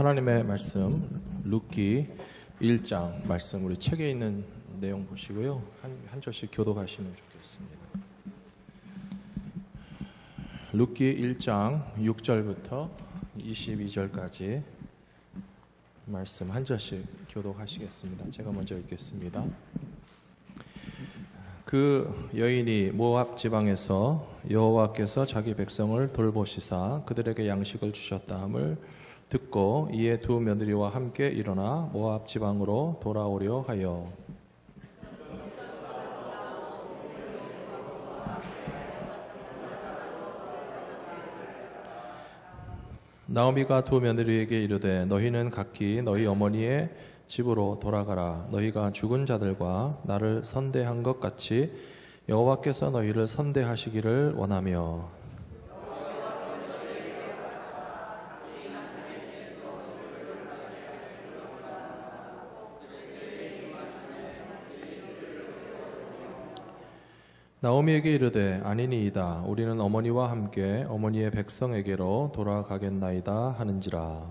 하나님의 말씀 룻기 1장 말씀 우리 책에 있는 내용 보시고요. 한 절씩 교독하시면 좋겠습니다. 룻기 1장 6절부터 22절까지 말씀 한 절씩 교독하시겠습니다. 제가 먼저 읽겠습니다. 그 여인이 모압 지방에서 여호와께서 자기 백성을 돌보시사 그들에게 양식을 주셨다 함을 듣고 이에 두 며느리와 함께 일어나 모압 지방으로 돌아오려 하여 나오미가 두 며느리에게 이르되 너희는 각기 너희 어머니의 집으로 돌아가라. 너희가 죽은 자들과 나를 선대한 것 같이 여호와께서 너희를 선대하시기를 원하며 나오미에게 이르되 아니니이다. 우리는 어머니와 함께 어머니의 백성에게로 돌아가겠나이다 하는지라.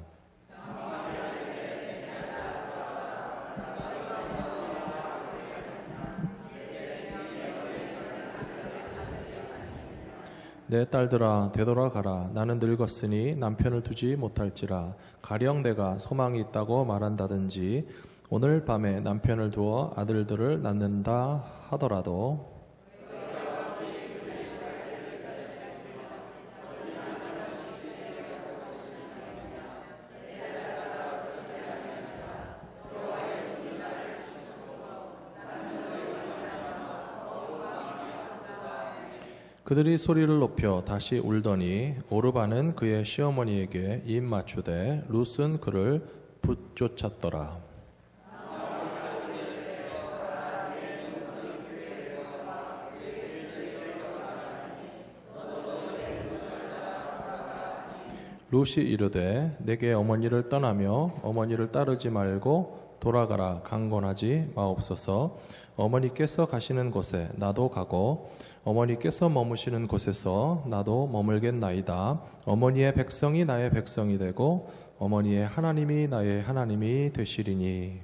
내 딸들아 되돌아가라. 나는 늙었으니 남편을 두지 못할지라. 가령 내가 소망이 있다고 말한다든지 오늘 밤에 남편을 두어 아들들을 낳는다 하더라도 그들이 소리를 높여 다시 울더니 오르바는 그의 시어머니에게 입 맞추되 룻은 그를 붙쫓았더라. 룻이 이르되 내게 어머니를 떠나며 어머니를 따르지 말고 돌아가라. 강권하지 마옵소서. 어머니께서 가시는 곳에 나도 가고 어머니께서 머무시는 곳에서 나도 머물겠나이다. 어머니의 백성이 나의 백성이 되고 어머니의 하나님이 나의 하나님이 되시리니.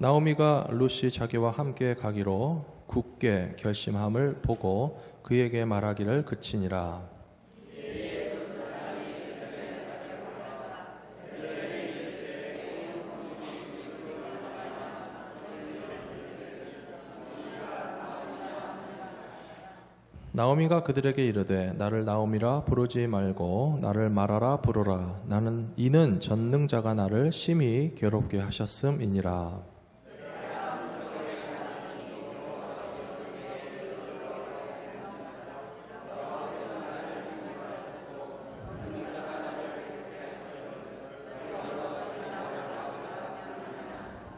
나오미가 룻이 자기와 함께 가기로 굳게 결심함을 보고 그에게 말하기를 그치니라. 나오미가 그들에게 이르되 나를 나오미라 부르지 말고 나를 마라라 부르라. 나는 이는 전능자가 나를 심히 괴롭게 하셨음이니라.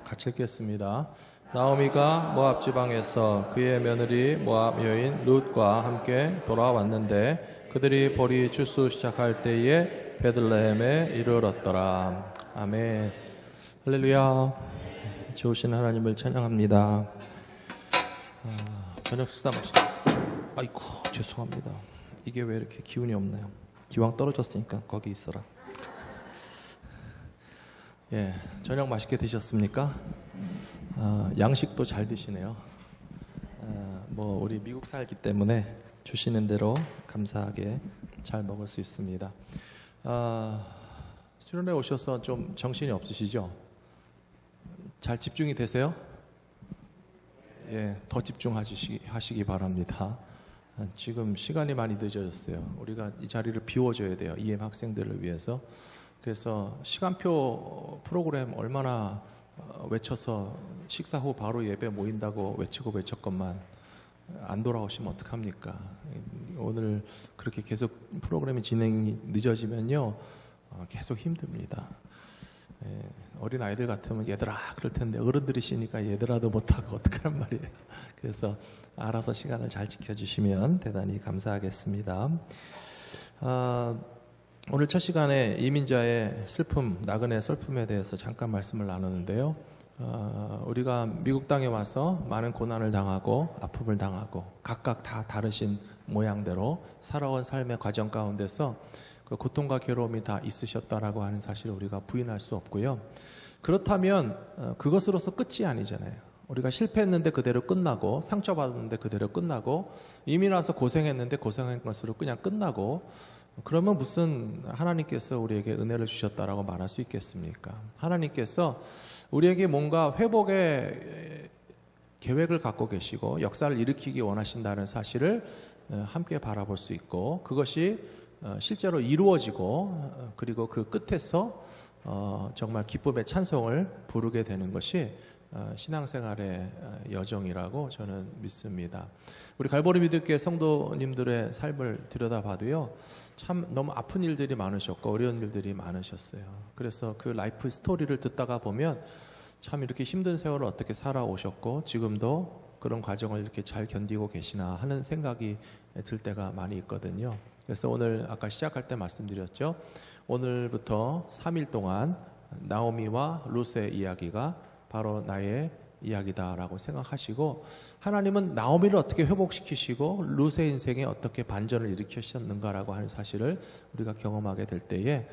같이 읽겠습니다. 나오미가 모압 지방에서 그의 며느리 모압 여인 룻과 함께 돌아왔는데 그들이 보리 주수 시작할 때에 베들레헴에 이르렀더라. 아멘. 할렐루야. 좋으신 하나님을 찬양합니다. 저녁 식사 마시고 아이고 죄송합니다. 이게 왜 이렇게 기운이 없나요? 기왕 떨어졌으니까 거기 있어라. 예, 저녁 맛있게 드셨습니까? 양식도 잘 드시네요. 뭐 우리 미국 살기 때문에 주시는 대로 감사하게 잘 먹을 수 있습니다. 수련회 오셔서 좀 정신이 없으시죠? 잘 집중이 되세요? 예, 더 집중하시기 바랍니다. 지금 시간이 많이 늦어졌어요. 우리가 이 자리를 비워줘야 돼요. EM 학생들을 위해서. 그래서 시간표 프로그램 얼마나 외쳐서 식사 후 바로 예배 모인다고 외쳤건만 안 돌아오시면 어떡합니까? 오늘 그렇게 계속 프로그램이 진행이 늦어지면요 계속 힘듭니다. 어린 아이들 같으면 얘들아 그럴 텐데 어른들이시니까 얘들아도 못하고 어떡하란 말이에요. 그래서 알아서 시간을 잘 지켜주시면 대단히 감사하겠습니다. 오늘 첫 시간에 이민자의 슬픔, 나그네 슬픔에 대해서 잠깐 말씀을 나누는데요. 우리가 미국 땅에 와서 많은 고난을 당하고 아픔을 당하고 각각 다 다르신 모양대로 살아온 삶의 과정 가운데서 그 고통과 괴로움이 다 있으셨다라고 하는 사실을 우리가 부인할 수 없고요. 그렇다면 그것으로서 끝이 아니잖아요. 우리가 실패했는데 그대로 끝나고, 상처받았는데 그대로 끝나고, 이미 나서 고생했는데 고생한 것으로 그냥 끝나고, 그러면 무슨 하나님께서 우리에게 은혜를 주셨다라고 말할 수 있겠습니까? 하나님께서 우리에게 뭔가 회복의 계획을 갖고 계시고 역사를 일으키기 원하신다는 사실을 함께 바라볼 수 있고, 그것이 실제로 이루어지고, 그리고 그 끝에서 정말 기쁨의 찬송을 부르게 되는 것이 신앙생활의 여정이라고 저는 믿습니다. 우리 갈보리 믿음교회 성도님들의 삶을 들여다봐도요, 참 너무 아픈 일들이 많으셨고 어려운 일들이 많으셨어요. 그래서 그 라이프 스토리를 듣다가 보면 참 이렇게 힘든 세월을 어떻게 살아오셨고 지금도 그런 과정을 이렇게 잘 견디고 계시나 하는 생각이 들 때가 많이 있거든요. 그래서 오늘 아까 시작할 때 말씀드렸죠. 오늘부터 3일 동안 나오미와 룻의 이야기가 바로 나의 이야기다라고 생각하시고, 하나님은 나오미를 어떻게 회복시키시고 룻의 인생에 어떻게 반전을 일으키셨는가라고 하는 사실을 우리가 경험하게 될 때에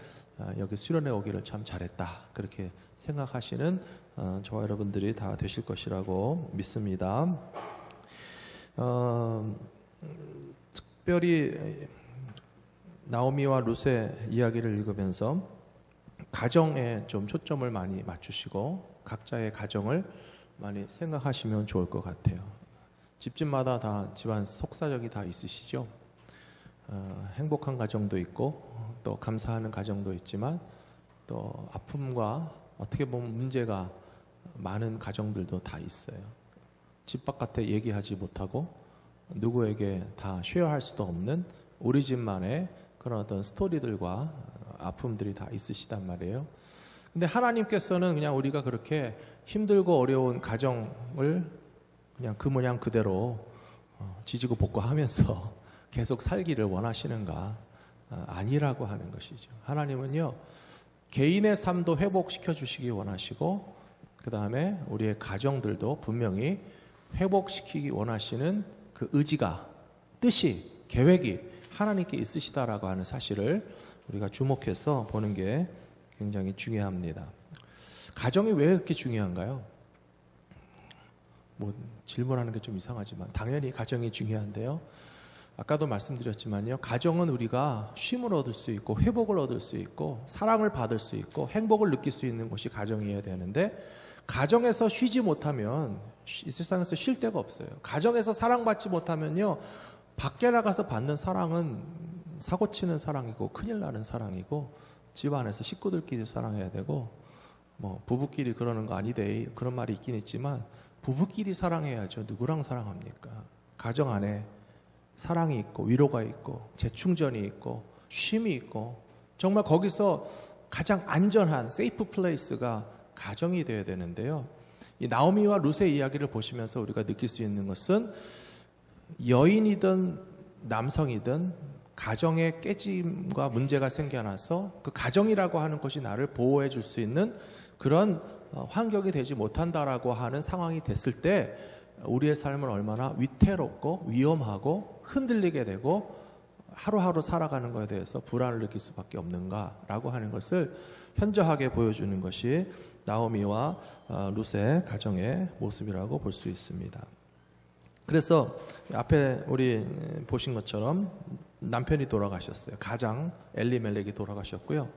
여기 수련회 오기를 참 잘했다, 그렇게 생각하시는 저와 여러분들이 다 되실 것이라고 믿습니다. 특별히 나오미와 룻의 이야기를 읽으면서 가정에 좀 초점을 많이 맞추시고 각자의 가정을 많이 생각하시면 좋을 것 같아요. 집집마다 다 집안 속사정이 다 있으시죠. 행복한 가정도 있고 또 감사하는 가정도 있지만 또 아픔과 어떻게 보면 문제가 많은 가정들도 다 있어요. 집 바깥에 얘기하지 못하고 누구에게 다 쉐어할 수도 없는 우리 집만의 그런 어떤 스토리들과 아픔들이 다 있으시단 말이에요. 근데 하나님께서는 그냥 우리가 그렇게 힘들고 어려운 가정을 그냥 그 모양 그대로 지지고 볶고 하면서 계속 살기를 원하시는가? 아니라고 하는 것이죠. 하나님은요, 개인의 삶도 회복시켜 주시기 원하시고, 그 다음에 우리의 가정들도 분명히 회복시키기 원하시는 그 의지가, 뜻이, 계획이 하나님께 있으시다라고 하는 사실을 우리가 주목해서 보는 게 굉장히 중요합니다. 가정이 왜 그렇게 중요한가요? 뭐 질문하는 게 좀 이상하지만 당연히 가정이 중요한데요. 아까도 말씀드렸지만요, 가정은 우리가 쉼을 얻을 수 있고 회복을 얻을 수 있고 사랑을 받을 수 있고 행복을 느낄 수 있는 곳이 가정이어야 되는데, 가정에서 쉬지 못하면 이 세상에서 쉴 데가 없어요. 가정에서 사랑받지 못하면요, 밖에 나가서 받는 사랑은 사고치는 사랑이고 큰일 나는 사랑이고, 집안에서 식구들끼리 사랑해야 되고, 뭐 부부끼리 그러는 거 아니대, 그런 말이 있긴 있지만 부부끼리 사랑해야죠. 누구랑 사랑합니까? 가정 안에 사랑이 있고 위로가 있고 재충전이 있고 쉼이 있고, 정말 거기서 가장 안전한 세이프 플레이스가 가정이 되어야 되는데요. 이 나오미와 룻의 이야기를 보시면서 우리가 느낄 수 있는 것은, 여인이든 남성이든 가정에 깨짐과 문제가 생겨나서 그 가정이라고 하는 것이 나를 보호해 줄 수 있는 그런 환경이 되지 못한다라고 하는 상황이 됐을 때 우리의 삶은 얼마나 위태롭고 위험하고 흔들리게 되고 하루하루 살아가는 것에 대해서 불안을 느낄 수밖에 없는가라고 하는 것을 현저하게 보여주는 것이 나오미와 룻의 가정의 모습이라고 볼 수 있습니다. 그래서 앞에 우리 보신 것처럼 남편이 돌아가셨어요. 가장 엘리멜렉이 돌아가셨고요.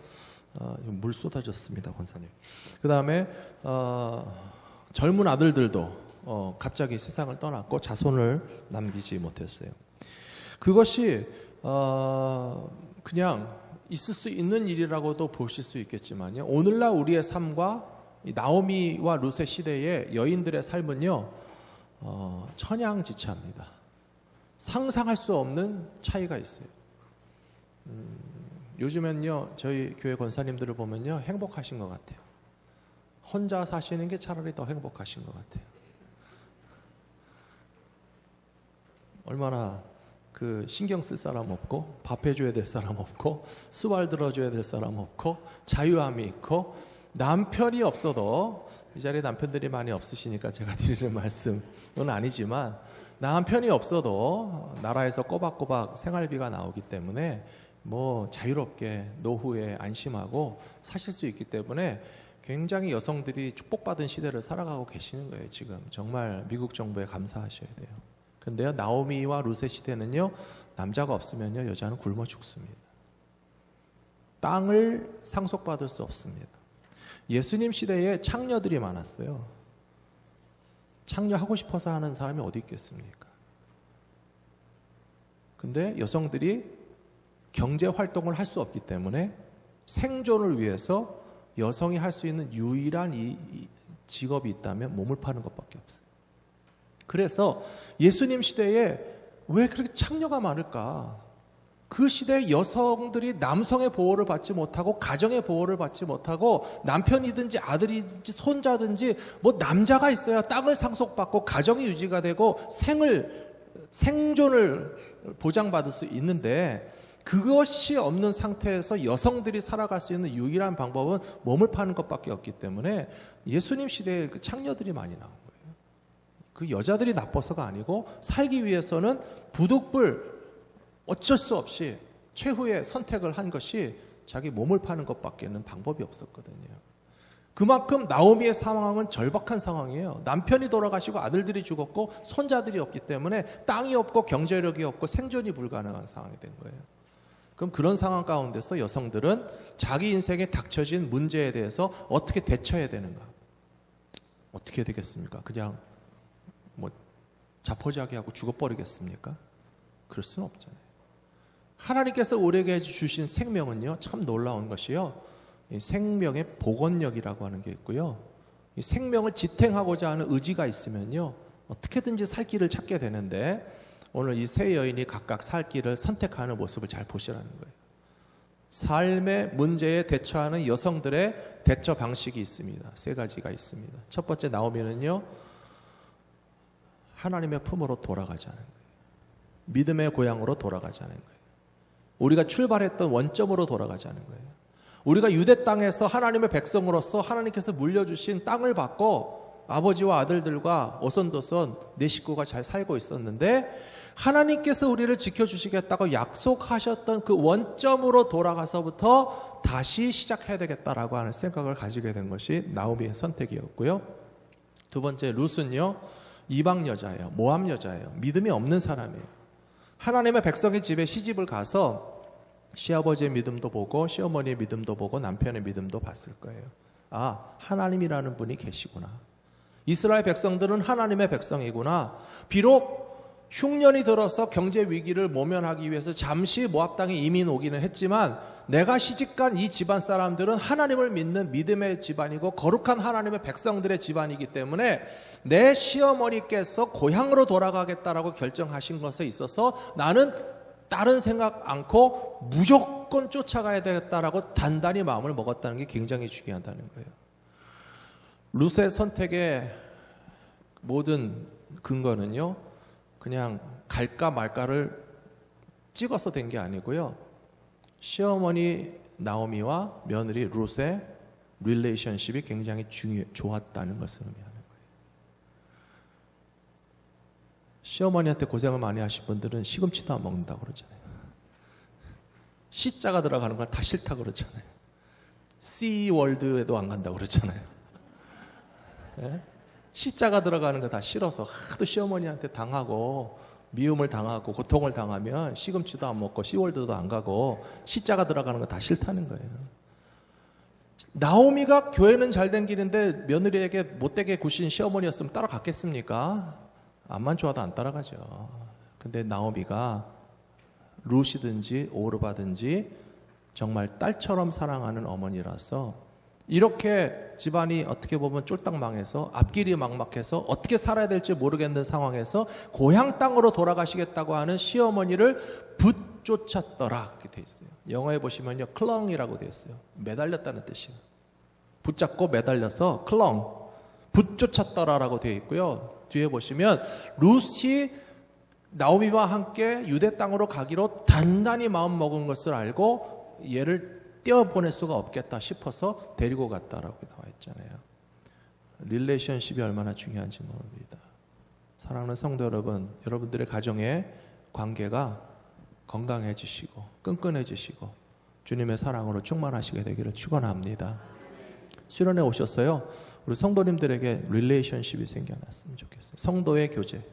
물 쏟아졌습니다, 권사님. 그 다음에 젊은 아들들도 갑자기 세상을 떠났고 자손을 남기지 못했어요. 그것이 그냥 있을 수 있는 일이라고도 보실 수 있겠지만요, 오늘날 우리의 삶과 이 나오미와 룻의 시대의 여인들의 삶은요, 천양지차입니다. 상상할 수 없는 차이가 있어요. 요즘엔요, 저희 교회 권사님들을 보면요, 행복하신 것 같아요. 혼자 사시는 게 차라리 더 행복하신 것 같아요. 얼마나 그 신경 쓸 사람 없고 밥 해줘야 될 사람 없고 수발 들어줘야 될 사람 없고 자유함이 있고 남편이 없어도 이 자리에 남편들이 많이 없으시니까 제가 드리는 말씀은 아니지만 남편이 없어도 나라에서 꼬박꼬박 생활비가 나오기 때문에 뭐 자유롭게 노후에 안심하고 사실 수 있기 때문에 굉장히 여성들이 축복받은 시대를 살아가고 계시는 거예요. 지금 정말 미국 정부에 감사하셔야 돼요. 그런데요, 나오미와 룻의 시대는요, 남자가 없으면요 여자는 굶어 죽습니다. 땅을 상속받을 수 없습니다. 예수님 시대에 창녀들이 많았어요. 창녀하고 싶어서 하는 사람이 어디 있겠습니까? 근데 여성들이 경제 활동을 할 수 없기 때문에 생존을 위해서 여성이 할 수 있는 유일한 이 직업이 있다면 몸을 파는 것밖에 없어요. 그래서 예수님 시대에 왜 그렇게 창녀가 많을까? 그 시대에 여성들이 남성의 보호를 받지 못하고 가정의 보호를 받지 못하고 남편이든지 아들이든지 손자든지 뭐 남자가 있어야 땅을 상속받고 가정이 유지가 되고 생존을 보장받을 수 있는데 그것이 없는 상태에서 여성들이 살아갈 수 있는 유일한 방법은 몸을 파는 것밖에 없기 때문에 예수님 시대에 그 창녀들이 많이 나온 거예요. 그 여자들이 나빠서가 아니고 살기 위해서는 부득불 어쩔 수 없이 최후의 선택을 한 것이 자기 몸을 파는 것밖에는 방법이 없었거든요. 그만큼 나오미의 상황은 절박한 상황이에요. 남편이 돌아가시고 아들들이 죽었고 손자들이 없기 때문에 땅이 없고 경제력이 없고 생존이 불가능한 상황이 된 거예요. 그럼 그런 상황 가운데서 여성들은 자기 인생에 닥쳐진 문제에 대해서 어떻게 대처해야 되는가? 어떻게 해야 되겠습니까? 그냥 뭐 자포자기 하고 죽어버리겠습니까? 그럴 수는 없잖아요. 하나님께서 우리에게 주신 생명은요, 참 놀라운 것이요, 이 생명의 복원력이라고 하는 게 있고요, 이 생명을 지탱하고자 하는 의지가 있으면요 어떻게든지 살 길을 찾게 되는데, 오늘 이 세 여인이 각각 살 길을 선택하는 모습을 잘 보시라는 거예요. 삶의 문제에 대처하는 여성들의 대처 방식이 있습니다. 세 가지가 있습니다. 첫 번째, 나오미는요 하나님의 품으로 돌아가자는 거예요. 믿음의 고향으로 돌아가자는 거예요. 우리가 출발했던 원점으로 돌아가자는 거예요. 우리가 유대 땅에서 하나님의 백성으로서 하나님께서 물려주신 땅을 받고 아버지와 아들들과 오손도손 네 식구가 잘 살고 있었는데, 하나님께서 우리를 지켜주시겠다고 약속하셨던 그 원점으로 돌아가서부터 다시 시작해야 되겠다라고 하는 생각을 가지게 된 것이 나오미의 선택이었고요. 두 번째, 룻은요 이방 여자예요. 모함 여자예요. 믿음이 없는 사람이에요. 하나님의 백성의 집에 시집을 가서 시아버지의 믿음도 보고 시어머니의 믿음도 보고 남편의 믿음도 봤을 거예요. 아, 하나님이라는 분이 계시구나. 이스라엘 백성들은 하나님의 백성이구나. 비록 흉년이 들어서 경제 위기를 모면하기 위해서 잠시 모압 땅에 이민 오기는 했지만, 내가 시집간 이 집안 사람들은 하나님을 믿는 믿음의 집안이고 거룩한 하나님의 백성들의 집안이기 때문에 내 시어머니께서 고향으로 돌아가겠다라고 결정하신 것에 있어서 나는 다른 생각 않고 무조건 쫓아가야 되겠다라고 단단히 마음을 먹었다는 게 굉장히 중요하다는 거예요. 룻의 선택의 모든 근거는요 그냥 갈까 말까를 찍어서 된 게 아니고요, 시어머니 나오미와 며느리 룻의 릴레이션십이 굉장히 좋았다는 것을 의미하는 거예요. 시어머니한테 고생을 많이 하신 분들은 시금치도 안 먹는다고 그러잖아요. C자가 들어가는 걸 다 싫다고 그러잖아요. C월드에도 안 간다고 그러잖아요. 네? C자가 들어가는 거 다 싫어서 하도 시어머니한테 당하고 미움을 당하고 고통을 당하면 시금치도 안 먹고 C월드도 안 가고 C자가 들어가는 거 다 싫다는 거예요. 나오미가 교회는 잘 된 길인데 며느리에게 못되게 구신 시어머니였으면 따라갔겠습니까? 암만 좋아도 안 따라가죠. 근데 나오미가 룻이든지 오르바든지 정말 딸처럼 사랑하는 어머니라서 이렇게 집안이 어떻게 보면 쫄딱 망해서 앞길이 막막해서 어떻게 살아야 될지 모르겠는 상황에서 고향 땅으로 돌아가시겠다고 하는 시어머니를 붙쫓았더라, 이렇게 돼 있어요. 영어에 보시면요 클렁이라고 돼 있어요. 매달렸다는 뜻이에요. 붙잡고 매달려서 클렁, 붙쫓았더라라고 되어 있고요. 뒤에 보시면 룻이 나오미와 함께 유대 땅으로 가기로 단단히 마음 먹은 것을 알고 얘를 떼어보낼 수가 없겠다 싶어서 데리고 갔다라고 나와 있잖아요. 릴레이션십이 얼마나 중요한지 모릅니다. 사랑하는 성도 여러분, 여러분들의 가정의 관계가 건강해지시고 끈끈해지시고 주님의 사랑으로 충만하시게 되기를 축원합니다. 수련회 오셨어요? 우리 성도님들에게 릴레이션십이 생겨났으면 좋겠어요. 성도의 교제,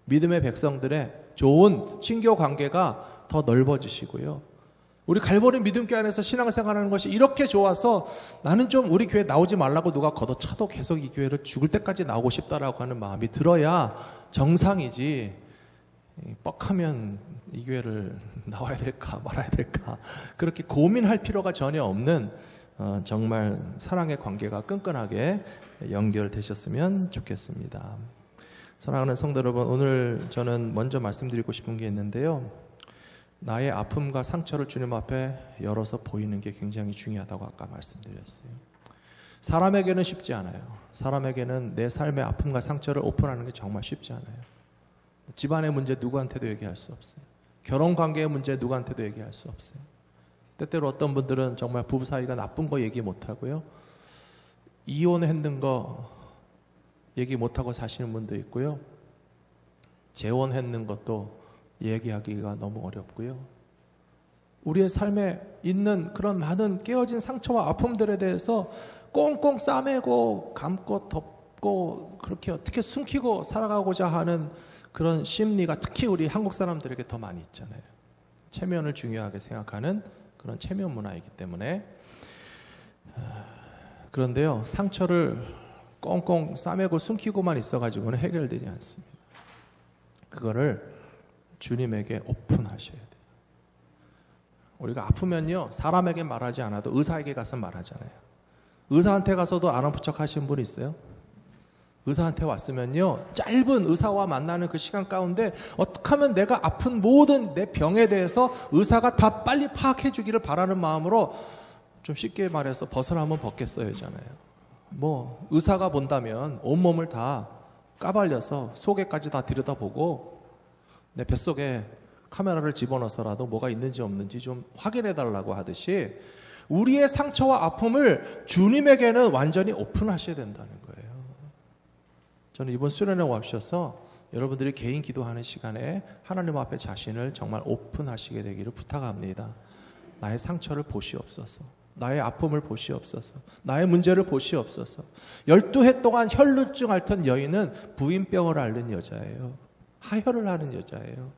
믿음의 백성들의 좋은 친교 관계가 더 넓어지시고요. 우리 갈보리 믿음교회 안에서 신앙생활하는 것이 이렇게 좋아서 나는 좀 우리 교회 나오지 말라고 누가 걷어차도 계속 이 교회를 죽을 때까지 나오고 싶다라고 하는 마음이 들어야 정상이지, 뻑하면 이 교회를 나와야 될까 말아야 될까 그렇게 고민할 필요가 전혀 없는 정말 사랑의 관계가 끈끈하게 연결되셨으면 좋겠습니다. 사랑하는 성도 여러분, 오늘 저는 먼저 말씀드리고 싶은 게 있는데요. 나의 아픔과 상처를 주님 앞에 열어서 보이는 게 굉장히 중요하다고 아까 말씀드렸어요. 사람에게는 쉽지 않아요. 사람에게는 내 삶의 아픔과 상처를 오픈하는 게 정말 쉽지 않아요. 집안의 문제 누구한테도 얘기할 수 없어요. 결혼관계의 문제 누구한테도 얘기할 수 없어요. 때때로 어떤 분들은 정말 부부 사이가 나쁜 거 얘기 못하고요, 이혼했는 거 얘기 못하고 사시는 분도 있고요, 재혼했는 것도 얘기하기가 너무 어렵고요. 우리의 삶에 있는 그런 많은 깨어진 상처와 아픔들에 대해서 꽁꽁 싸매고 감고 덮고 그렇게 어떻게 숨기고 살아가고자 하는 그런 심리가 특히 우리 한국 사람들에게 더 많이 있잖아요. 체면을 중요하게 생각하는 그런 체면 문화이기 때문에. 그런데요, 상처를 꽁꽁 싸매고 숨기고만 있어가지고는 해결되지 않습니다. 그거를 주님에게 오픈하셔야 돼요. 우리가 아프면요, 사람에게 말하지 않아도 의사에게 가서 말하잖아요. 의사한테 가서도 안 아픈 척 하시는 분 있어요? 의사한테 왔으면요, 짧은 의사와 만나는 그 시간 가운데 어떻게 하면 내가 아픈 모든 내 병에 대해서 의사가 다 빨리 파악해 주기를 바라는 마음으로, 좀 쉽게 말해서 벗을 한번 벗겠어야잖아요. 뭐 의사가 본다면 온몸을 다 까발려서 속에까지 다 들여다보고 내 뱃속에 카메라를 집어넣어서라도 뭐가 있는지 없는지 좀 확인해 달라고 하듯이 우리의 상처와 아픔을 주님에게는 완전히 오픈하셔야 된다는 거예요. 저는 이번 수련회 오셔서 여러분들이 개인 기도하는 시간에 하나님 앞에 자신을 정말 오픈하시게 되기를 부탁합니다. 나의 상처를 보시옵소서. 나의 아픔을 보시옵소서. 나의 문제를 보시옵소서. 12해 동안 혈루증 앓던 여인은 부인병을 앓는 여자예요. 하혈을 하는 여자예요.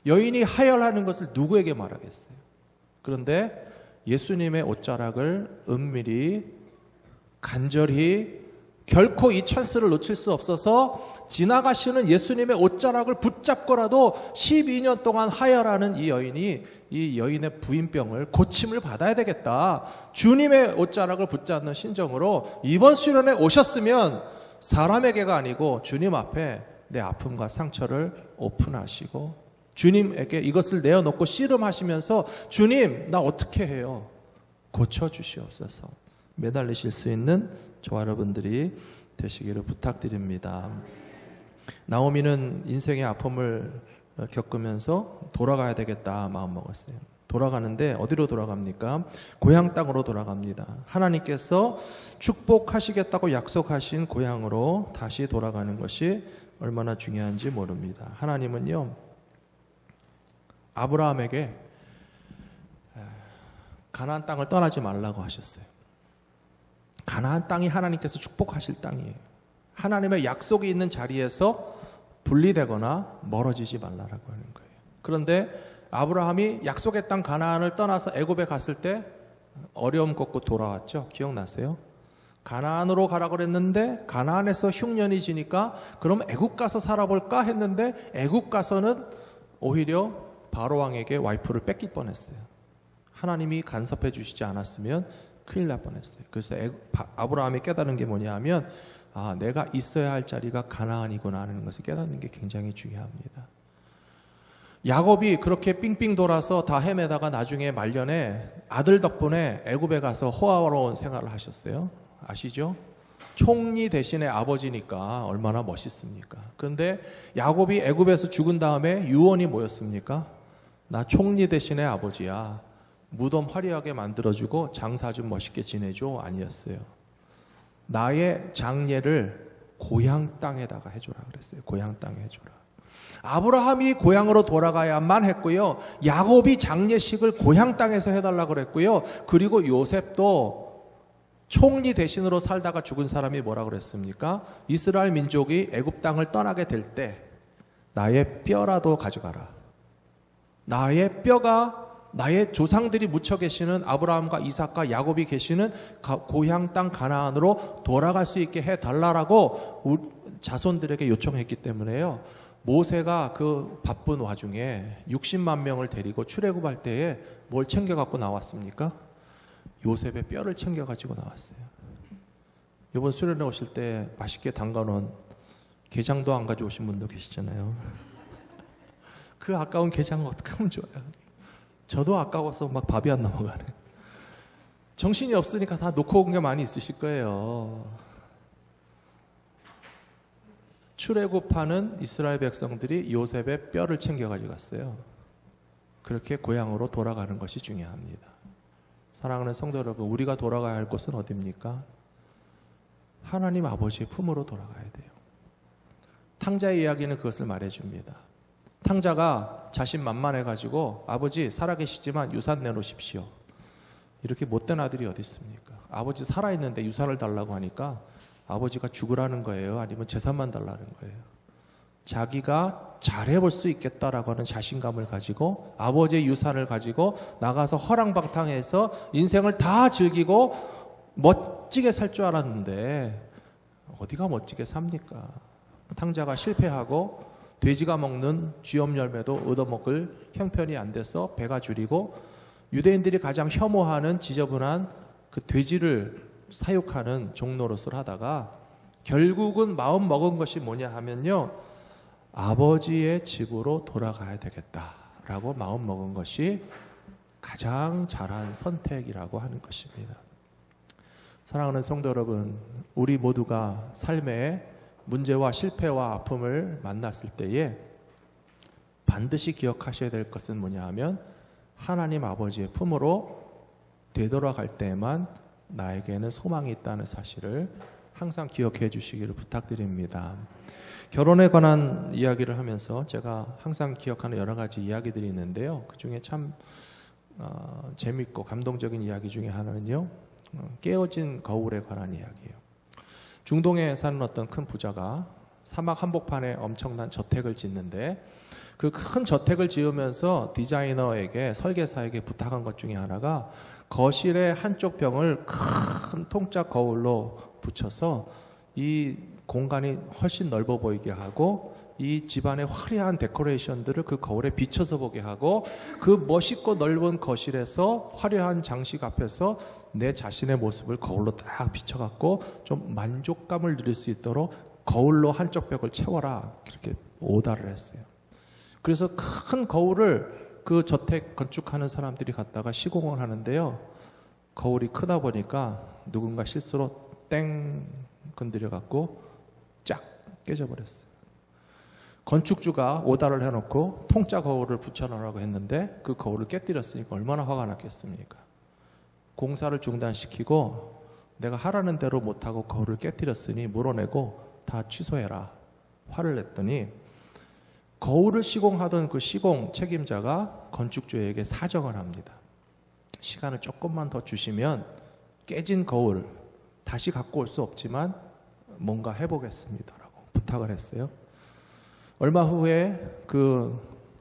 여인이 하혈하는 것을 누구에게 말하겠어요? 그런데 예수님의 옷자락을 은밀히 간절히 결코 이 찬스를 놓칠 수 없어서 지나가시는 예수님의 옷자락을 붙잡고라도 12년 동안 하혈하는 이 여인이 이 여인의 부인병을 고침을 받아야 되겠다. 주님의 옷자락을 붙잡는 심정으로 이번 수련회 오셨으면 사람에게가 아니고 주님 앞에 내 아픔과 상처를 오픈하시고 주님에게 이것을 내어놓고 씨름하시면서 주님, 나 어떻게 해요? 고쳐주시옵소서. 매달리실 수 있는 저와 여러분들이 되시기를 부탁드립니다. 나오미는 인생의 아픔을 겪으면서 돌아가야 되겠다 마음먹었어요. 돌아가는데 어디로 돌아갑니까? 고향 땅으로 돌아갑니다. 하나님께서 축복하시겠다고 약속하신 고향으로 다시 돌아가는 것이 얼마나 중요한지 모릅니다. 하나님은요, 아브라함에게 가나안 땅을 떠나지 말라고 하셨어요. 가나안 땅이 하나님께서 축복하실 땅이에요. 하나님의 약속이 있는 자리에서 분리되거나 멀어지지 말라라고 하는 거예요. 그런데 아브라함이 약속의 땅 가나안을 떠나서 애굽에 갔을 때 어려움 겪고 돌아왔죠. 기억나세요? 가나안으로 가라고 그랬는데 가나안에서 흉년이 지니까 그럼 애굽 가서 살아볼까 했는데 애굽 가서는 오히려 바로 왕에게 와이프를 뺏길 뻔했어요. 하나님이 간섭해 주시지 않았으면 큰일 날 뻔했어요. 그래서 아브라함이 깨달은 게 뭐냐 하면 내가 있어야 할 자리가 가나안이구나 하는 것을 깨닫는 게 굉장히 중요합니다. 야곱이 그렇게 삥삥 돌아서 다 헤매다가 나중에 말년에 아들 덕분에 애굽에 가서 호화로운 생활을 하셨어요. 아시죠? 총리 대신에 아버지니까 얼마나 멋있습니까? 그런데 야곱이 애굽에서 죽은 다음에 유언이 뭐였습니까? 나 총리 대신에 아버지야. 무덤 화려하게 만들어주고 장사 좀 멋있게 지내줘. 아니었어요. 나의 장례를 고향 땅에다가 해줘라 그랬어요. 고향 땅에 해줘라. 아브라함이 고향으로 돌아가야만 했고요. 야곱이 장례식을 고향 땅에서 해달라 그랬고요. 그리고 요셉도 총리 대신으로 살다가 죽은 사람이 뭐라 그랬습니까? 이스라엘 민족이 애굽 땅을 떠나게 될 때 나의 뼈라도 가져가라. 나의 뼈가 나의 조상들이 묻혀 계시는 아브라함과 이삭과 야곱이 계시는 고향 땅 가나안으로 돌아갈 수 있게 해달라고 자손들에게 요청했기 때문에요. 모세가 그 바쁜 와중에 60만 명을 데리고 출애굽할 때에 뭘 챙겨갖고 나왔습니까? 요셉의 뼈를 챙겨가지고 나왔어요. 이번 수련회 오실 때 맛있게 담가놓은 게장도 안 가져오신 분도 계시잖아요. 그 아까운 게장 어떻게 하면 좋아요? 저도 아까워서 막 밥이 안 넘어가네. 정신이 없으니까 다 놓고 온 게 많이 있으실 거예요. 출애굽하는 이스라엘 백성들이 요셉의 뼈를 챙겨가지고 갔어요. 그렇게 고향으로 돌아가는 것이 중요합니다. 사랑하는 성도 여러분, 우리가 돌아가야 할 곳은 어디입니까? 하나님 아버지의 품으로 돌아가야 돼요. 탕자의 이야기는 그것을 말해줍니다. 탕자가 자신만만해가지고 아버지 살아계시지만 유산 내놓으십시오. 이렇게 못된 아들이 어디 있습니까? 아버지 살아있는데 유산을 달라고 하니까 아버지가 죽으라는 거예요? 아니면 재산만 달라는 거예요? 자기가 잘해볼 수 있겠다라고 하는 자신감을 가지고 아버지의 유산을 가지고 나가서 허랑방탕해서 인생을 다 즐기고 멋지게 살 줄 알았는데 어디가 멋지게 삽니까? 탕자가 실패하고 돼지가 먹는 쥐엄 열매도 얻어먹을 형편이 안 돼서 배가 줄이고 유대인들이 가장 혐오하는 지저분한 그 돼지를 사육하는 종노릇을 하다가 결국은 마음 먹은 것이 뭐냐 하면요, 아버지의 집으로 돌아가야 되겠다라고 마음 먹은 것이 가장 잘한 선택이라고 하는 것입니다. 사랑하는 성도 여러분, 우리 모두가 삶에 문제와 실패와 아픔을 만났을 때에 반드시 기억하셔야 될 것은 뭐냐 하면 하나님 아버지의 품으로 되돌아갈 때에만 나에게는 소망이 있다는 사실을 항상 기억해 주시기를 부탁드립니다. 결혼에 관한 이야기를 하면서 제가 항상 기억하는 여러 가지 이야기들이 있는데요. 그 중에 참 재밌고 감동적인 이야기 중에 하나는요, 깨어진 거울에 관한 이야기예요. 중동에 사는 어떤 큰 부자가 사막 한복판에 엄청난 저택을 짓는데 그 큰 저택을 지으면서 디자이너에게 설계사에게 부탁한 것 중에 하나가 거실의 한쪽 벽을 큰 통짜 거울로 붙여서 이 공간이 훨씬 넓어 보이게 하고 이 집안의 화려한 데코레이션들을 그 거울에 비춰서 보게 하고 그 멋있고 넓은 거실에서 화려한 장식 앞에서 내 자신의 모습을 거울로 딱 비춰갖고 좀 만족감을 누릴 수 있도록 거울로 한쪽 벽을 채워라, 그렇게 오다를 했어요. 그래서 큰 거울을 그 저택 건축하는 사람들이 갖다가 시공을 하는데요, 거울이 크다 보니까 누군가 실수로 땡 건드려갖고 쫙 깨져버렸어요. 건축주가 오다를 해놓고 통짜 거울을 붙여놓으라고 했는데 그 거울을 깨뜨렸으니까 얼마나 화가 났겠습니까? 공사를 중단시키고 내가 하라는 대로 못하고 거울을 깨뜨렸으니 물어내고 다 취소해라, 화를 냈더니 거울을 시공하던 그 시공 책임자가 건축주에게 사정을 합니다. 시간을 조금만 더 주시면 깨진 거울 다시 갖고 올 수 없지만 뭔가 해보겠습니다라고 부탁을 했어요. 얼마 후에 그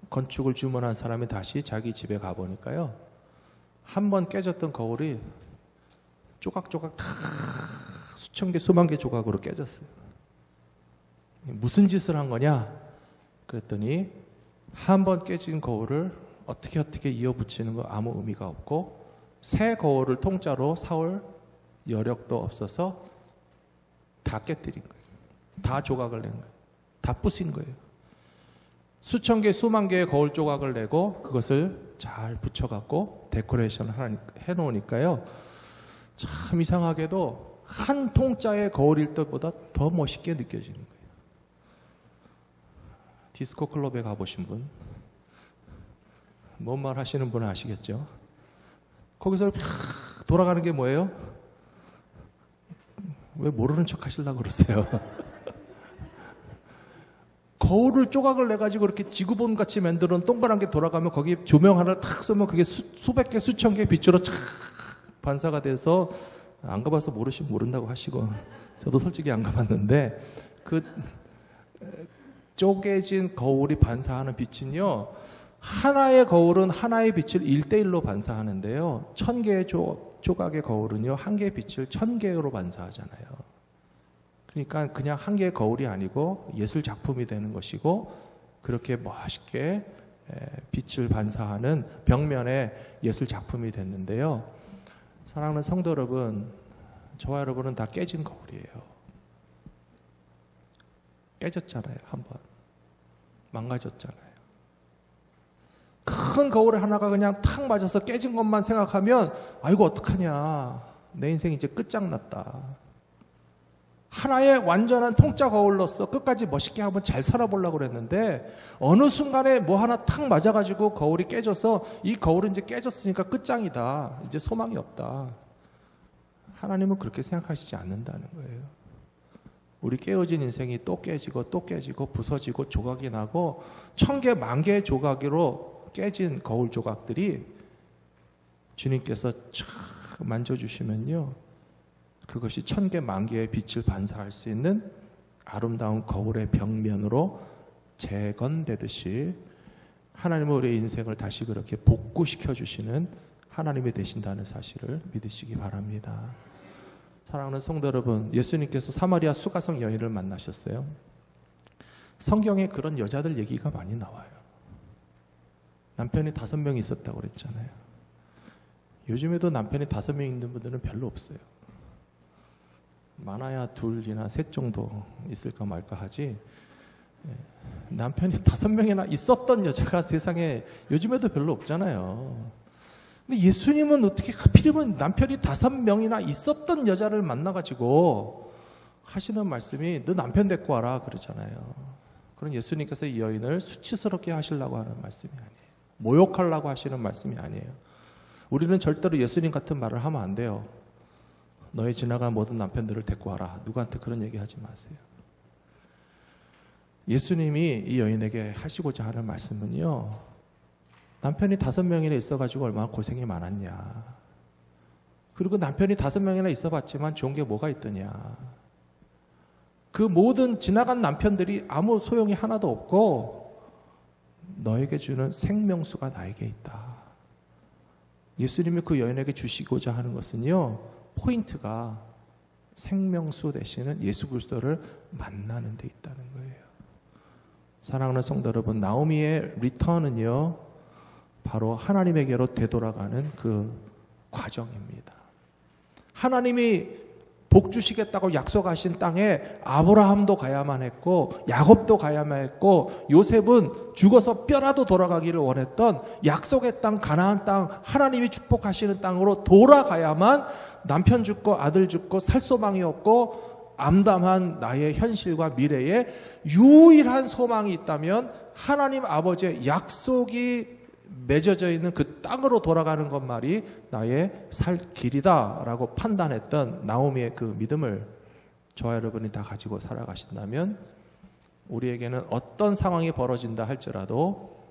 건축을 주문한 사람이 다시 자기 집에 가보니까요, 한 번 깨졌던 거울이 조각조각 다 수천 개 수만 개 조각으로 깨졌어요. 무슨 짓을 한 거냐 그랬더니 한 번 깨진 거울을 어떻게 이어붙이는 거 아무 의미가 없고 새 거울을 통짜로 사올 여력도 없어서 다 깨뜨린 거예요. 다 조각을 낸 거예요. 다 부신 거예요. 수천 개, 수만 개의 거울 조각을 내고 그것을 잘 붙여갖고 데코레이션을 해놓으니까요, 참 이상하게도 한 통짜의 거울일 때보다 더 멋있게 느껴지는 거예요. 디스코 클럽에 가보신 분, 뭔 말 하시는 분은 아시겠죠? 거기서 돌아가는 게 뭐예요? 왜 모르는 척 하시려고 그러세요? 거울을 조각을 내가지고 이렇게 지구본 같이 만들어 놓은 동그란 게 돌아가면 거기 조명 하나를 탁 쏘면 그게 수백 개, 수천 개의 빛으로 착 반사가 돼서, 안 가봐서 모르시면 모른다고 하시고, 저도 솔직히 안 가봤는데, 그 쪼개진 거울이 반사하는 빛은요, 하나의 거울은 하나의 빛을 1대1로 반사하는데요, 1000개의 조각의 거울은요, 한 개의 빛을 1000개로 반사하잖아요. 그러니까 그냥 한 개의 거울이 아니고 예술 작품이 되는 것이고, 그렇게 멋있게 빛을 반사하는 벽면의 예술 작품이 됐는데요. 사랑하는 성도 여러분, 저와 여러분은 다 깨진 거울이에요. 깨졌잖아요. 한번 망가졌잖아요. 큰 거울 하나가 그냥 탁 맞아서 깨진 것만 생각하면 아이고 어떡하냐, 내 인생 이제 끝장났다. 하나의 완전한 통짜 거울로서 끝까지 멋있게 한번 잘 살아보려고 그랬는데, 어느 순간에 뭐 하나 탁 맞아가지고 거울이 깨져서 이 거울은 이제 깨졌으니까 끝장이다, 이제 소망이 없다. 하나님은 그렇게 생각하시지 않는다는 거예요. 우리 깨어진 인생이 또 깨지고 또 깨지고 부서지고 조각이 나고 1000개, 10,000개의 조각으로 깨진 거울 조각들이 주님께서 촥 만져주시면요, 그것이 1000개, 10,000개의 빛을 반사할 수 있는 아름다운 거울의 벽면으로 재건되듯이 하나님은 우리의 인생을 다시 그렇게 복구시켜 주시는 하나님이 되신다는 사실을 믿으시기 바랍니다. 사랑하는 성도 여러분, 예수님께서 사마리아 수가성 여인을 만나셨어요. 성경에 그런 여자들 얘기가 많이 나와요. 남편이 5명이 있었다고 그랬잖아요. 요즘에도 남편이 5명 있는 분들은 별로 없어요. 많아야 2이나 3 정도 있을까 말까 하지, 남편이 5명이나 있었던 여자가 세상에 요즘에도 별로 없잖아요. 근데 예수님은 어떻게 하필이면 남편이 5명이나 있었던 여자를 만나가지고 하시는 말씀이 너 남편 데리고 와라 그러잖아요. 그럼 예수님께서 이 여인을 수치스럽게 하시려고 하는 말씀이 아니에요. 모욕하려고 하시는 말씀이 아니에요. 우리는 절대로 예수님 같은 말을 하면 안 돼요. 너의 지나간 모든 남편들을 데리고 와라. 누구한테 그런 얘기 하지 마세요. 예수님이 이 여인에게 하시고자 하는 말씀은요, 남편이 5명이나 있어가지고 얼마나 고생이 많았냐. 그리고 남편이 5명이나 있어봤지만 좋은 게 뭐가 있더냐. 그 모든 지나간 남편들이 아무 소용이 하나도 없고 너에게 주는 생명수가 나에게 있다. 예수님이 그 여인에게 주시고자 하는 것은요, 포인트가 생명수 되시는 예수 그리스도를 만나는 데 있다는 거예요. 사랑하는 성도 여러분, 나오미의 리턴은요, 바로 하나님에게로 되돌아가는 그 과정입니다. 하나님이 복 주시겠다고 약속하신 땅에 아브라함도 가야만 했고 야곱도 가야만 했고 요셉은 죽어서 뼈라도 돌아가기를 원했던 약속의 땅, 가나안 땅, 하나님이 축복하시는 땅으로 돌아가야만 남편 죽고 아들 죽고 살 소망이 없고 암담한 나의 현실과 미래에 유일한 소망이 있다면 하나님 아버지의 약속이 맺어져 있는 그 땅으로 돌아가는 것만이 나의 살 길이다라고 판단했던 나오미의 그 믿음을 저와 여러분이 다 가지고 살아가신다면 우리에게는 어떤 상황이 벌어진다 할지라도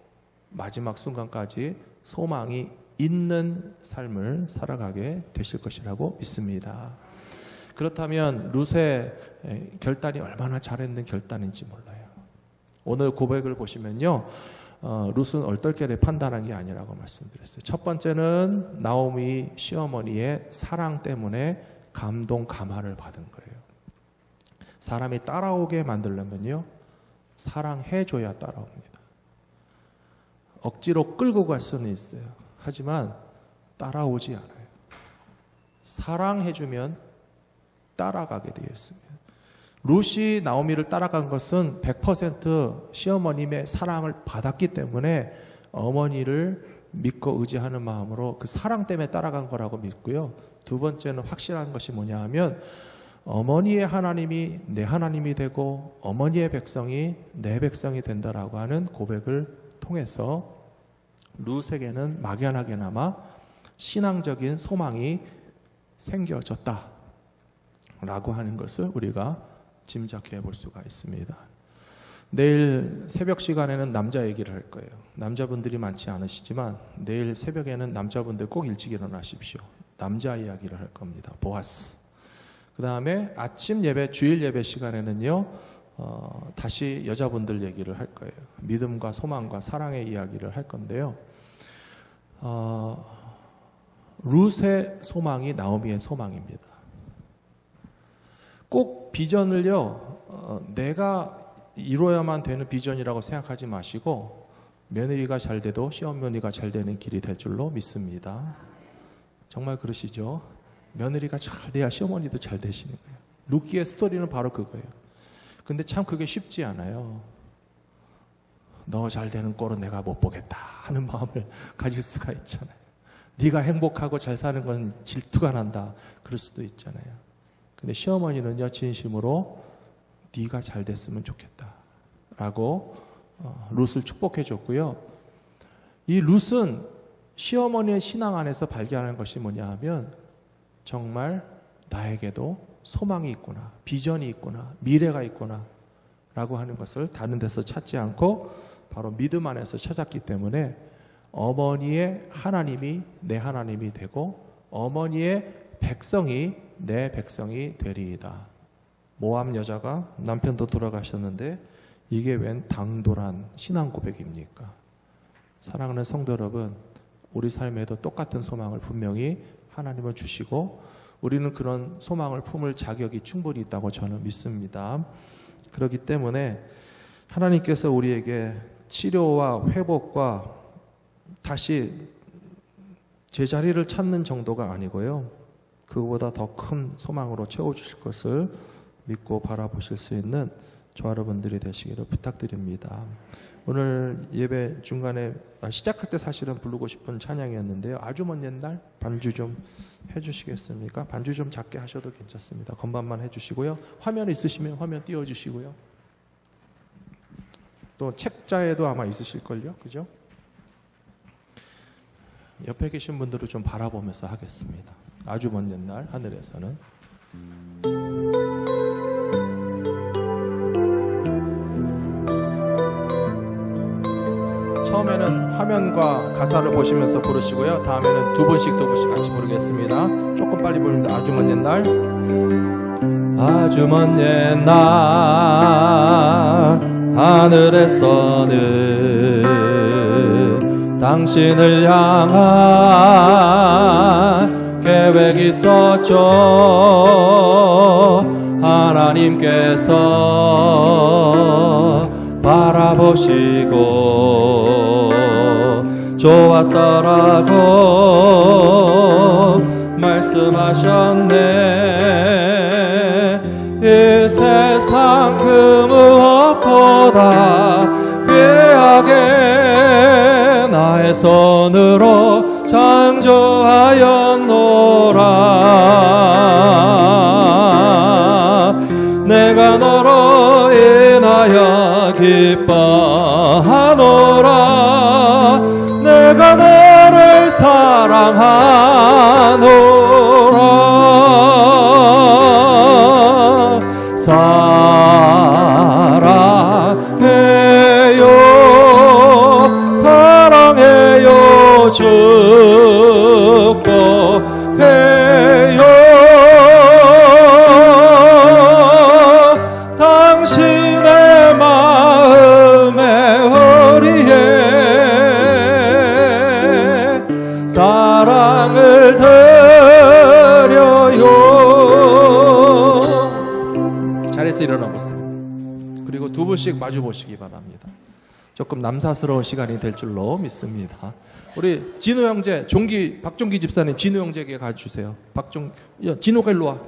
마지막 순간까지 소망이 있는 삶을 살아가게 되실 것이라고 믿습니다. 그렇다면 룻의 결단이 얼마나 잘했는 결단인지 몰라요. 오늘 고백을 보시면요, 룻은 얼떨결에 판단한 게 아니라고 말씀드렸어요. 첫 번째는 나오미 시어머니의 사랑 때문에 감동 감화를 받은 거예요. 사람이 따라오게 만들려면요, 사랑해줘야 따라옵니다. 억지로 끌고 갈 수는 있어요. 하지만 따라오지 않아요. 사랑해주면 따라가게 되어 있습니다. 룻이 나오미를 따라간 것은 100% 시어머님의 사랑을 받았기 때문에 어머니를 믿고 의지하는 마음으로 그 사랑 때문에 따라간 거라고 믿고요. 두 번째는 확실한 것이 뭐냐 하면 어머니의 하나님이 내 하나님이 되고 어머니의 백성이 내 백성이 된다라고 하는 고백을 통해서 룻에게는 막연하게나마 신앙적인 소망이 생겨졌다라고 하는 것을 우리가 짐작해 볼 수가 있습니다. 내일 새벽 시간에는 남자 얘기를 할 거예요. 남자분들이 많지 않으시지만 내일 새벽에는 남자분들 꼭 일찍 일어나십시오. 남자 이야기를 할 겁니다. 보아스. 그 다음에 아침 예배, 주일 예배 시간에는요, 다시 여자분들 얘기를 할 거예요. 믿음과 소망과 사랑의 이야기를 할 건데요. 룻의 소망이 나오미의 소망입니다. 꼭 비전을요, 내가 이루어야만 되는 비전이라고 생각하지 마시고 며느리가 잘 돼도 시어머니가 잘 되는 길이 될 줄로 믿습니다. 정말 그러시죠? 며느리가 잘 돼야 시어머니도 잘 되시는 거예요. 룻기의 스토리는 바로 그거예요. 근데 참 그게 쉽지 않아요. 너 잘 되는 꼴은 내가 못 보겠다 하는 마음을 가질 수가 있잖아요. 네가 행복하고 잘 사는 건 질투가 난다 그럴 수도 있잖아요. 근데 시어머니는요, 진심으로 네가 잘 됐으면 좋겠다 라고 룻을 축복해 줬고요. 이 룻은 시어머니의 신앙 안에서 발견하는 것이 뭐냐 하면 정말 나에게도 소망이 있구나, 비전이 있구나, 미래가 있구나 라고 하는 것을 다른 데서 찾지 않고 바로 믿음 안에서 찾았기 때문에 어머니의 하나님이 내 하나님이 되고 어머니의 백성이 내 백성이 되리이다. 모압 여자가 남편도 돌아가셨는데 이게 웬 당돌한 신앙 고백입니까? 사랑하는 성도 여러분, 우리 삶에도 똑같은 소망을 분명히 하나님은 주시고 우리는 그런 소망을 품을 자격이 충분히 있다고 저는 믿습니다. 그렇기 때문에 하나님께서 우리에게 치료와 회복과 다시 제자리를 찾는 정도가 아니고요, 그거보다 더 큰 소망으로 채워주실 것을 믿고 바라보실 수 있는 저와 여러분들이 되시기를 부탁드립니다. 오늘 예배 중간에 시작할 때 사실은 부르고 싶은 찬양이었는데요. 아주 먼 옛날 반주 좀 해주시겠습니까? 반주 좀 작게 하셔도 괜찮습니다. 건반만 해주시고요. 화면 있으시면 화면 띄워주시고요. 또 책자에도 아마 있으실걸요, 그죠? 옆에 계신 분들을 좀 바라보면서 하겠습니다. 아주 먼 옛날 하늘에서는. 처음에는 화면과 가사를 보시면서 부르시고요. 다음에는 두 번씩 같이 부르겠습니다. 조금 빨리 부릅니다. 아주 먼 옛날. 아주 먼 옛날 하늘에서는 당신을 향한 계획이 있었죠. 하나님께서 바라보시고 좋았더라고 말씀하셨네. 이 세상 그 무엇보다 귀하게 나의 손으로 창조하였노라. 내가 너로 인하여 기뻐하노라. 내가 너를 사랑하노라. 사랑해요 사랑해요 축복해요. 당신의 마음의 허리에 사랑을 드려요. 자리에서 일어나 보세요. 그리고 두 분씩 마주 보시기 바랍니다. 조금 남사스러운 시간이 될 줄로 믿습니다. 우리 진호 형제, 박종기 집사님 진호 형제에게 가주세요. 진호가 일로 와.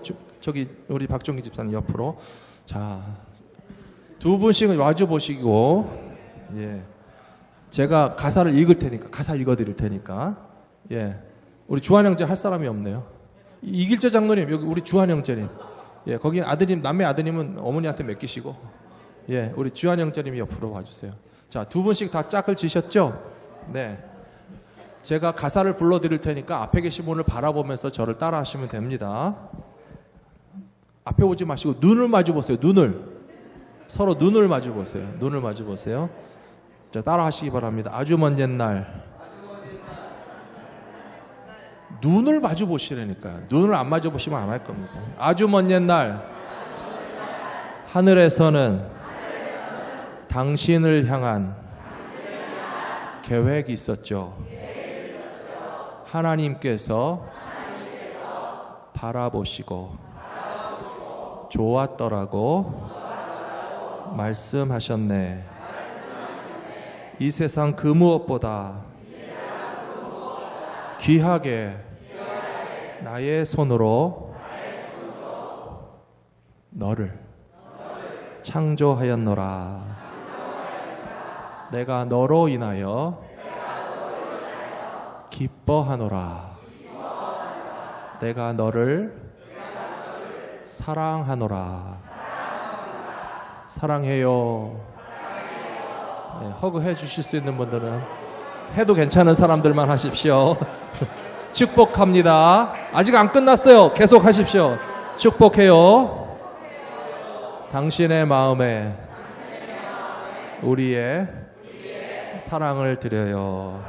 저기 우리 박종기 집사님 옆으로. 자, 두 분씩 마주 보시고, 예. 제가 가사를 읽을 테니까, 가사 읽어드릴 테니까. 예, 우리 주한 형제 할 사람이 없네요. 이길재 장로님, 여기 우리 주한 형제님. 예, 거기 아드님, 남매 아드님은 어머니한테 맡기시고, 예, 우리 주한 형제님이 옆으로 와주세요. 자, 두 분씩 다 짝을 지셨죠? 네. 제가 가사를 불러드릴 테니까 앞에 계신 분을 바라보면서 저를 따라 하시면 됩니다. 앞에 오지 마시고 눈을 마주 보세요. 눈을. 서로 눈을 마주 보세요. 눈을 마주 보세요. 자, 따라 하시기 바랍니다. 아주 먼 옛날. 눈을 마주 보시라니까요. 눈을 안 마주 보시면 안 할 겁니다. 아주 먼 옛날. 하늘에서는 당신을 향한 계획이 있었죠. 하나님께서 바라보시고 좋았더라고 말씀하셨네. 이 세상 그 무엇보다 귀하게 나의 손으로 너를 창조하였노라. 내가 너로 인하여 기뻐하노라. 내가 너를 사랑하노라. 사랑해요. 네, 허그해 주실 수 있는 분들은 해도 괜찮은 사람들만 하십시오. 축복합니다. 아직 안 끝났어요. 계속 하십시오. 축복해요. 당신의 마음에 우리의 사랑을 드려요.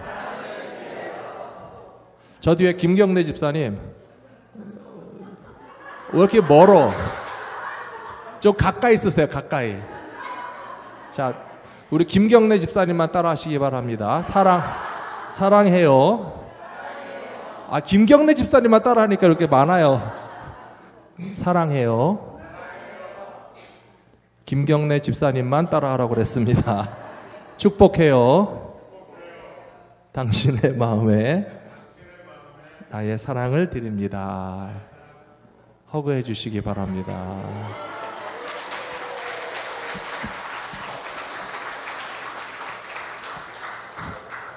저 뒤에 김경래 집사님, 왜 이렇게 멀어? 좀 가까이 있으세요. 가까이. 자, 우리 김경래 집사님만 따라 하시기 바랍니다. 사랑해요. 아, 김경래 집사님만 따라 하니까 이렇게 많아요. 사랑해요. 김경래 집사님만 따라 하라고 그랬습니다. 축복해요. 당신의 마음에 나의 사랑을 드립니다. 허그해 주시기 바랍니다.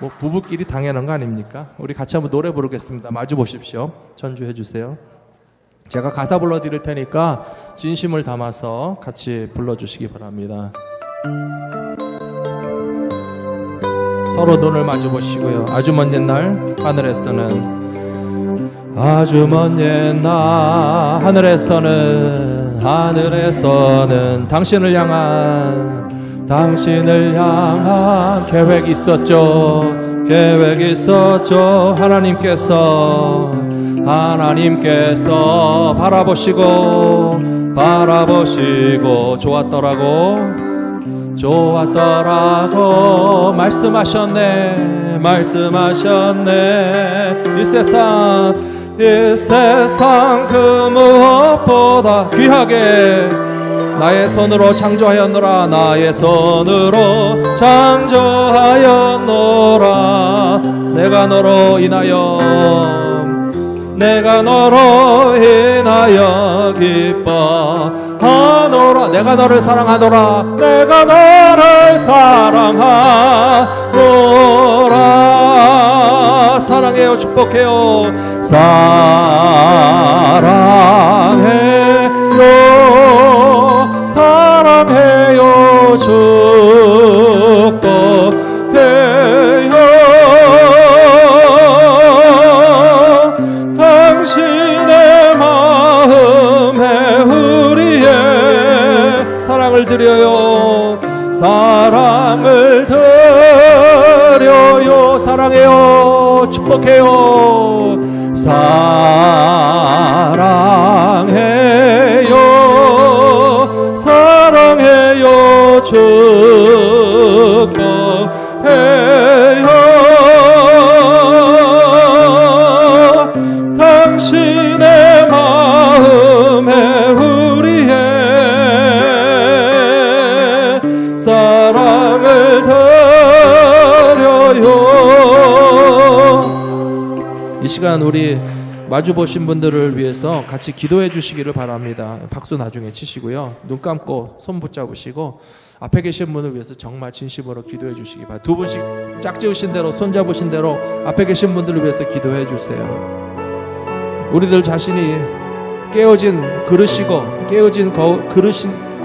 뭐 부부끼리 당연한 거 아닙니까? 우리 같이 한번 노래 부르겠습니다. 마주 보십시오. 전주해 주세요. 제가 가사 불러드릴 테니까 진심을 담아서 같이 불러주시기 바랍니다. 서로 눈을 마주 보시고요. 아주 먼 옛날 하늘에서는 아주 먼 옛날 하늘에서는 당신을 향한 계획이 있었죠. 하나님께서 바라보시고 좋았더라고 말씀하셨네. 이 세상 그 무엇보다 귀하게 나의 손으로 창조하였노라. 내가 너로 인하여 기뻐하노라. 내가 너를 사랑하노라. 사랑해요. 축복해요. 사랑해요. 축복해요. 당신의 마음에 우리의 사랑을 드려요. 사랑해요. 축복해요. 사랑해요. 축복해요. 당신의 마음에 우리의 사랑을 드려요. 이 시간 우리 마주 보신 분들을 위해서 같이 기도해 주시기를 바랍니다. 박수 나중에 치시고요. 눈 감고 손 붙잡으시고 앞에 계신 분을 위해서 정말 진심으로 기도해 주시기 바랍니다. 두 분씩 짝지으신 대로 손잡으신 대로 앞에 계신 분들을 위해서 기도해 주세요. 우리들 자신이 깨어진 그릇이고 깨어진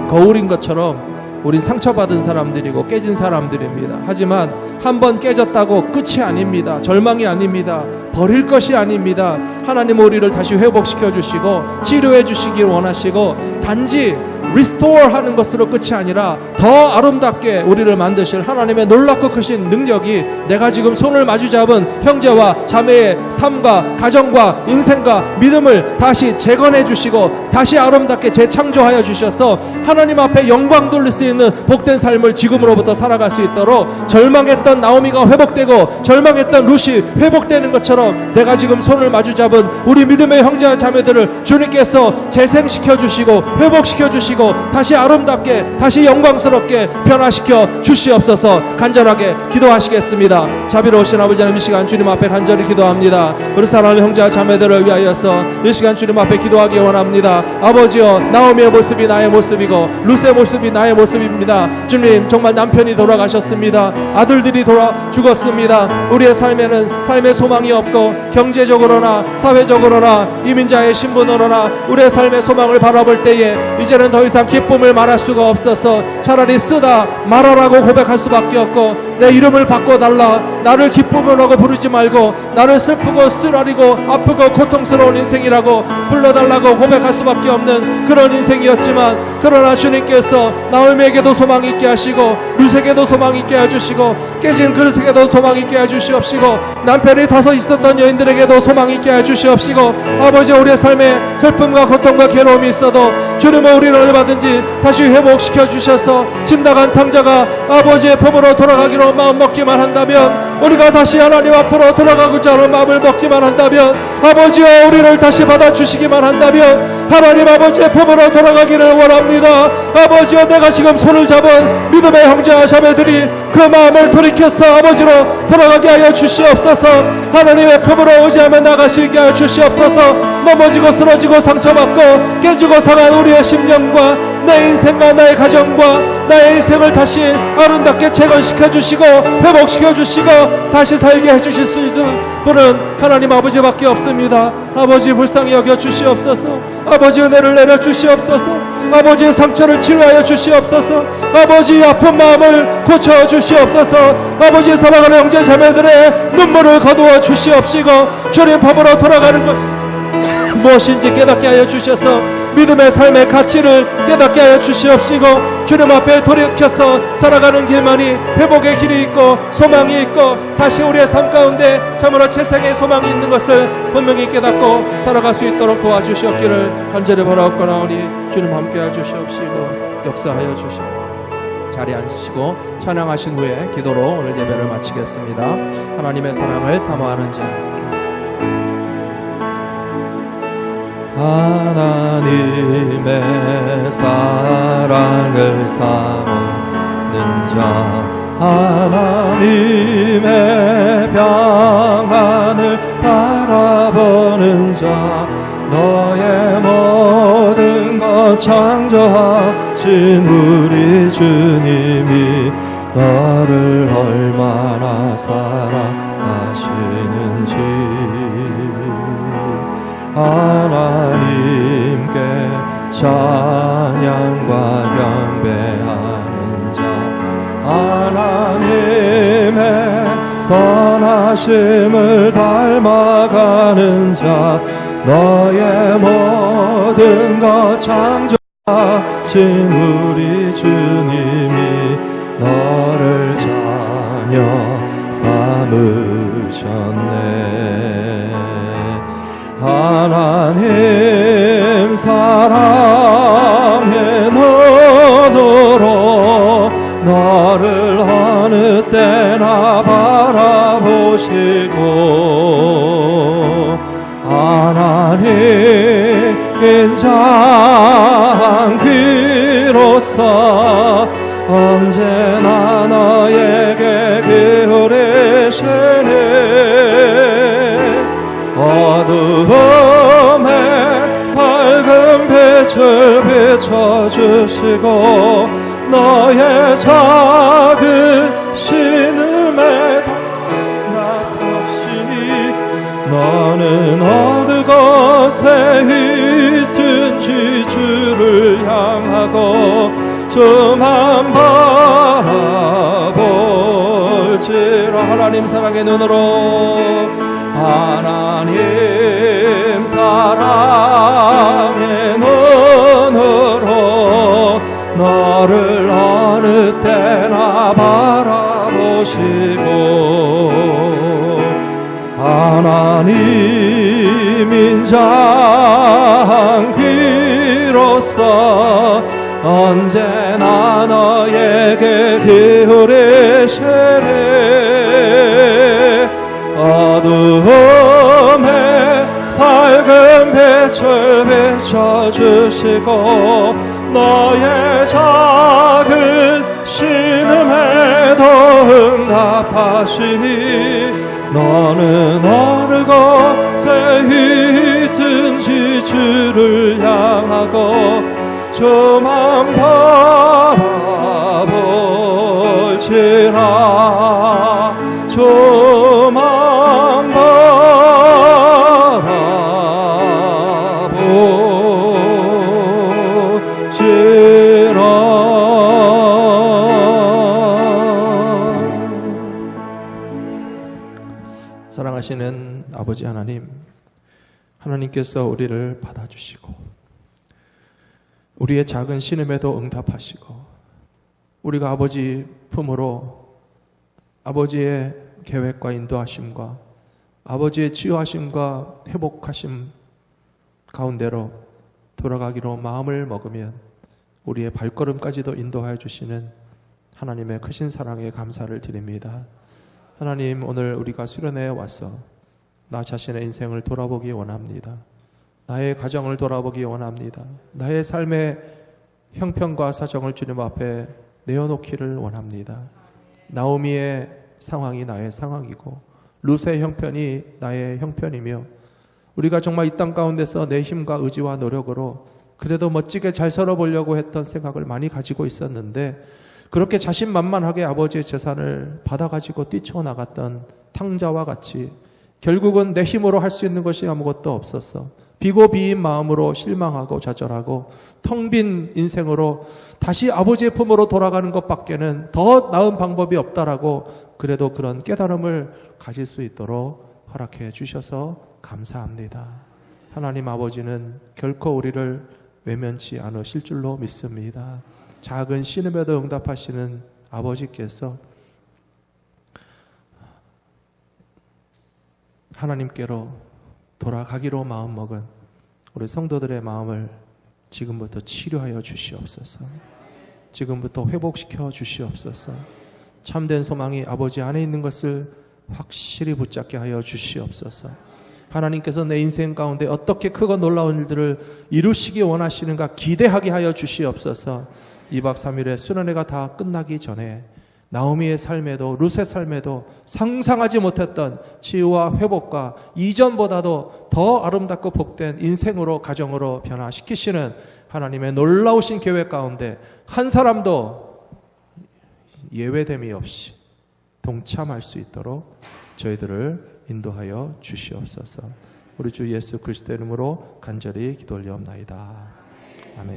거울인 것처럼 우리 상처받은 사람들이고 깨진 사람들입니다. 하지만 한번 깨졌다고 끝이 아닙니다. 절망이 아닙니다. 버릴 것이 아닙니다. 하나님 우리를 다시 회복시켜 주시고 치료해 주시길 원하시고 단지 리스토어 하는 것으로 끝이 아니라 더 아름답게 우리를 만드실 하나님의 놀랍고 크신 능력이 내가 지금 손을 마주잡은 형제와 자매의 삶과 가정과 인생과 믿음을 다시 재건해 주시고 다시 아름답게 재창조하여 주셔서 하나님 앞에 영광 돌릴 수 있는 복된 삶을 지금으로부터 살아갈 수 있도록 절망했던 나오미가 회복되고 절망했던 룻이 회복되는 것처럼 내가 지금 손을 마주잡은 우리 믿음의 형제와 자매들을 주님께서 재생시켜 주시고 회복시켜 주시고 다시 아름답게 다시 영광스럽게 변화시켜 주시옵소서. 간절하게 기도하시겠습니다. 자비로우신 아버지 하나님, 이 시간 주님 앞에 간절히 기도합니다. 우리 사랑하는 형제와 자매들을 위하여서 이 시간 주님 앞에 기도하기 원합니다. 아버지여, 나오미의 모습이 나의 모습이고 룻의 모습이 나의 모습입니다. 주님, 정말 남편이 돌아가셨습니다. 아들들이 죽었습니다. 우리의 삶에는 삶의 소망이 없고 경제적으로나 사회적으로나 이민자의 신분으로나 우리의 삶의 소망을 바라볼 때에 이제는 더 이상 기쁨을 말할 수가 없어서 차라리 쓰다 말하라고 고백할 수밖에 없고, 내 이름을 바꿔달라, 나를 기쁨으로 부르지 말고 나를 슬프고 쓰라리고 아프고 고통스러운 인생이라고 불러달라고 고백할 수밖에 없는 그런 인생이었지만, 그러나 주님께서 나오미에게도 소망이 있게 하시고 룻에게도 소망이 있게 해주시고 깨진 그릇에게도 소망이 있게 해주시옵시고 남편이 다섯 있었던 여인들에게도 소망이 있게 해주시옵시고, 아버지, 우리의 삶에 슬픔과 고통과 괴로움이 있어도 주님은 우리를 얼마든지 다시 회복시켜 주셔서 짐 나간 탕자가 아버지의 품으로 돌아가기로 마음 먹기만 한다면, 우리가 다시 하나님 앞으로 돌아가고자 하는 마음을 먹기만 한다면, 아버지여, 우리를 다시 받아주시기만 한다면 하나님 아버지의 품으로 돌아가기를 원합니다. 아버지여, 내가 지금 손을 잡은 믿음의 형제와 자매들이 그 마음을 돌이켜서 아버지로 돌아가게 하여 주시옵소서. 하나님의 품으로 의지하며 나갈 수 있게 하여 주시옵소서. 넘어지고 쓰러지고 상처받고 깨지고 상한 우리의 심령과 내 인생과 나의 가정과 나의 인생을 다시 아름답게 재건시켜 주시고 회복시켜 주시고 다시 살게 해주실 수 있는 분은 하나님 아버지밖에 없습니다. 아버지, 불쌍히 여겨 주시옵소서. 아버지, 은혜를 내려 주시옵소서. 아버지의 상처를 치료하여 주시옵소서. 아버지, 아픈 마음을 고쳐 주시옵소서. 아버지, 사랑하는 형제 자매들의 눈물을 거두어 주시옵시고 주님 품으로 돌아가는 것 무엇인지 깨닫게 하여 주셔서 믿음의 삶의 가치를 깨닫게 하여 주시옵시고 주님 앞에 돌이켜서 살아가는 길만이 회복의 길이 있고 소망이 있고 다시 우리의 삶 가운데 참으로 재생의 소망이 있는 것을 분명히 깨닫고 살아갈 수 있도록 도와주시옵기를 간절히 바라옵거나오니 주님 함께 하여 주시옵시고 역사하여 주시옵시고 자리에 앉으시고 찬양하신 후에 기도로 오늘 예배를 마치겠습니다. 하나님의 사랑을 사모하는 자, 하나님의 사랑을 사모하는 자, 하나님의 평안을 바라보는 자, 너의 모든 것 창조하신 우리 주님이 너를 얼마나 사랑하시는지 하나님께 찬양과 경배하는 자, 하나님의 선하심을 닮아가는 자, 너의 모든 것 창조하신 우리 주님이 너를 자녀 삼으셨네. 하나님 사랑의 눈으로 너를 어느 때나 바라보시고 하나님 인자한 귀로서 언제나 너에게 기울이시네. 어두움에 밝은 빛을 비춰주시고 너의 작은 신음에 답답하시니 너는 어느 것에 있든지 주를 향하고 주만 바라볼지라. 하나님 사랑의 눈으로, 하나님 사랑의 눈으로 너를 어느 때나 바라보시고 하나님 인자하기로써 언제나 너에게 기울이시네. 어두움에 밝은 빛을 비춰주시고 너의 작은 신음에도 응답하시니 너는 어느 곳에 있든지 주를 향하고 주만 바라볼지라. 주만 바라볼지라. 사랑하시는 아버지 하나님, 하나님께서 우리를 받아주시고 우리의 작은 신음에도 응답하시고 우리가 아버지 품으로 아버지의 계획과 인도하심과 아버지의 치유하심과 회복하심 가운데로 돌아가기로 마음을 먹으면 우리의 발걸음까지도 인도하여 주시는 하나님의 크신 사랑에 감사를 드립니다. 하나님, 오늘 우리가 수련회에 와서 나 자신의 인생을 돌아보기 원합니다. 나의 가정을 돌아보기 원합니다. 나의 삶의 형편과 사정을 주님 앞에 내어놓기를 원합니다. 나오미의 상황이 나의 상황이고 룻의 형편이 나의 형편이며 우리가 정말 이 땅 가운데서 내 힘과 의지와 노력으로 그래도 멋지게 잘 살아보려고 했던 생각을 많이 가지고 있었는데 그렇게 자신만만하게 아버지의 재산을 받아가지고 뛰쳐나갔던 탕자와 같이 결국은 내 힘으로 할 수 있는 것이 아무것도 없었어. 비고 비인 마음으로 실망하고 좌절하고 텅 빈 인생으로 다시 아버지의 품으로 돌아가는 것밖에는 더 나은 방법이 없다라고 그래도 그런 깨달음을 가질 수 있도록 허락해 주셔서 감사합니다. 하나님 아버지는 결코 우리를 외면치 않으실 줄로 믿습니다. 작은 신음에도 응답하시는 아버지께서 하나님께로 돌아가기로 마음먹은 우리 성도들의 마음을 지금부터 치료하여 주시옵소서. 지금부터 회복시켜 주시옵소서. 참된 소망이 아버지 안에 있는 것을 확실히 붙잡게 하여 주시옵소서. 하나님께서 내 인생 가운데 어떻게 크고 놀라운 일들을 이루시기 원하시는가 기대하게 하여 주시옵소서. 2박 3일의 수련회가 다 끝나기 전에 나오미의 삶에도 룻의 삶에도 상상하지 못했던 치유와 회복과 이전보다도 더 아름답고 복된 인생으로 가정으로 변화시키시는 하나님의 놀라우신 계획 가운데 한 사람도 예외됨이 없이 동참할 수 있도록 저희들을 인도하여 주시옵소서. 우리 주 예수 그리스도의 이름으로 간절히 기도 올리옵나이다.